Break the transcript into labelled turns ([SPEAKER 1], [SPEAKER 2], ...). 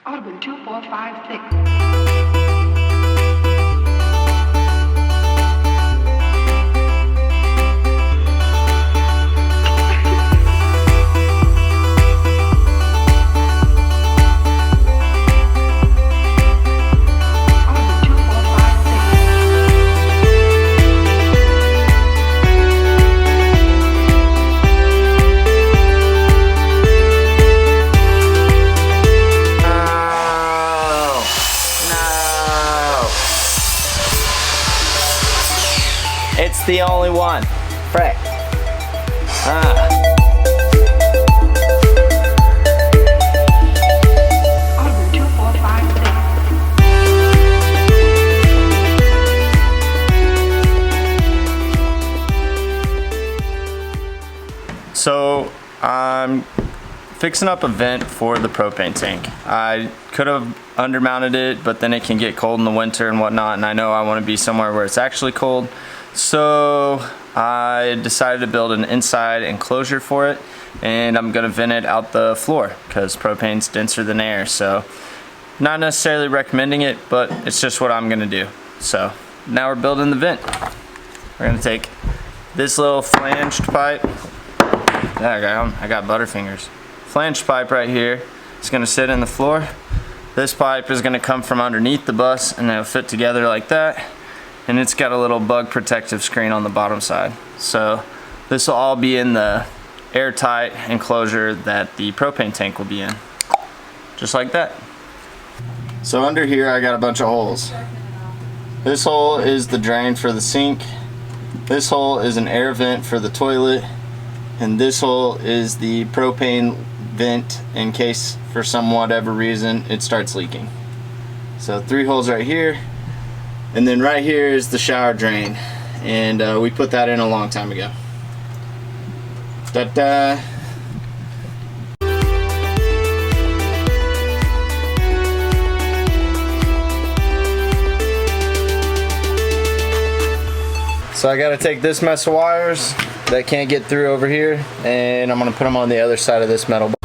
[SPEAKER 1] Audible 2456.
[SPEAKER 2] It's the only one. Frick.
[SPEAKER 1] Audible 2456.
[SPEAKER 2] So I'm fixing up a vent for the propane tank. I could have undermounted it, but then it can get cold in the winter and whatnot, and I know I want to be somewhere where it's actually cold. So I decided to build an inside enclosure for it, and I'm gonna vent it out the floor because propane's denser than air. So not necessarily recommending it, but it's just what I'm gonna do. So now we're building the vent. We're gonna take this little flanged pipe. I got butterfingers. Flanged pipe right here. It's gonna sit in the floor. This pipe is gonna come from underneath the bus and it'll fit together like that. And it's got a little bug protective screen on the bottom side. So this will all be in the airtight enclosure that the propane tank will be in. Just like that. So under here I got a bunch of holes. This hole is the drain for the sink. This hole is an air vent for the toilet. And this hole is the propane vent in case for some whatever reason it starts leaking. So 3 holes right here. And then right here is the shower drain, and we put that in a long time ago. Ta-da! So I gotta take this mess of wires that can't get through over here, and I'm gonna put them on the other side of this metal box.